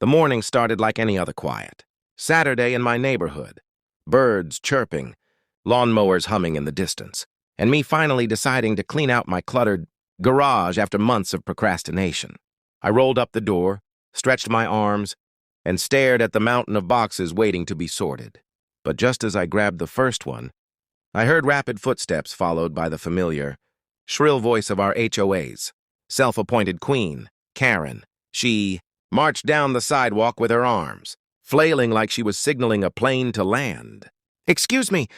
The morning started like any other quiet. Saturday in my neighborhood. Birds chirping, lawnmowers humming in the distance, and me finally deciding to clean out my cluttered garage after months of procrastination. I rolled up the door, stretched my arms, and stared at the mountain of boxes waiting to be sorted. But just as I grabbed the first one, I heard rapid footsteps followed by the familiar, shrill voice of our HOA's self-appointed queen, Karen. She marched down the sidewalk with her arms, flailing like she was signaling a plane to land. "Excuse me!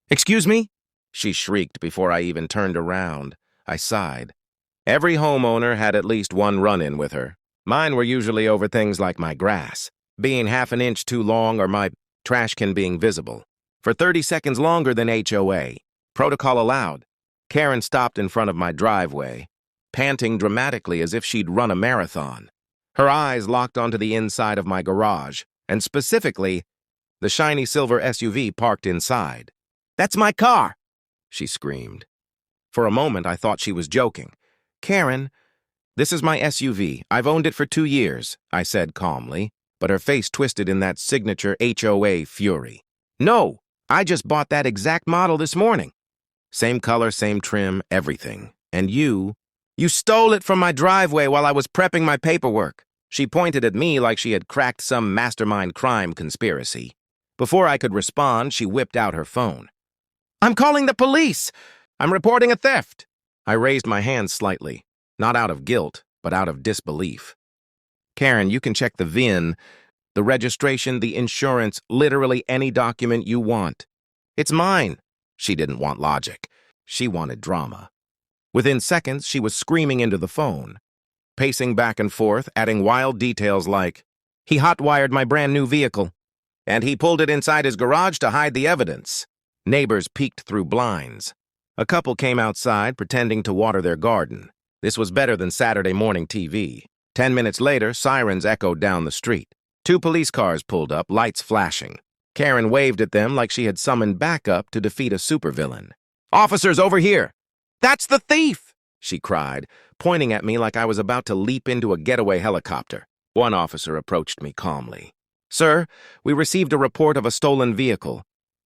Excuse me!" she shrieked before I even turned around. I sighed. Every homeowner had at least one run-in with her. Mine were usually over things like my grass being half an inch too long or my trash can being visible. For 30 seconds longer than HOA, protocol allowed, Karen stopped in front of my driveway, panting dramatically as if she'd run a marathon. Her eyes locked onto the inside of my garage, and specifically, the shiny silver SUV parked inside. "That's my car!" she screamed. For a moment, I thought she was joking. "Karen, this is my SUV. I've owned it for 2 years," I said calmly, but her face twisted in that signature HOA fury. "No, I just bought that exact model this morning. Same color, same trim, everything. And you stole it from my driveway while I was prepping my paperwork." She pointed at me like she had cracked some mastermind crime conspiracy. Before I could respond, she whipped out her phone. "I'm calling the police! I'm reporting a theft!" I raised my hand slightly, not out of guilt, but out of disbelief. "Karen, you can check the VIN, the registration, the insurance, literally any document you want. It's mine." She didn't want logic. She wanted drama. Within seconds, she was screaming into the phone, pacing back and forth, adding wild details like, "He hot-wired my brand-new vehicle, and he pulled it inside his garage to hide the evidence." Neighbors peeked through blinds. A couple came outside, pretending to water their garden. This was better than Saturday morning TV. 10 minutes later, sirens echoed down the street. 2 police cars pulled up, lights flashing. Karen waved at them like she had summoned backup to defeat a supervillain. "Officers, over here!" "That's the thief!" she cried, pointing at me like I was about to leap into a getaway helicopter. One officer approached me calmly. "Sir, we received a report of a stolen vehicle.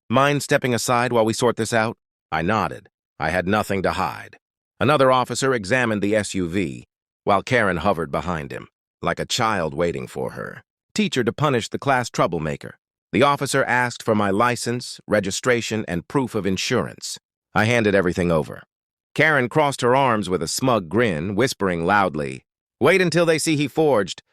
Mind stepping aside while we sort this out?" I nodded. I had nothing to hide. Another officer examined the SUV, while Karen hovered behind him, like a child waiting for her teacher to punish the class troublemaker. The officer asked for my license, registration, and proof of insurance. I handed everything over. Karen crossed her arms with a smug grin, whispering loudly, "Wait until they see he forged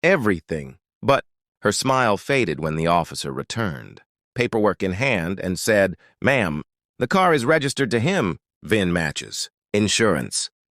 everything." But her smile faded when the officer returned, paperwork in hand, and said, "Ma'am, the car is registered to him. VIN matches. Insurance."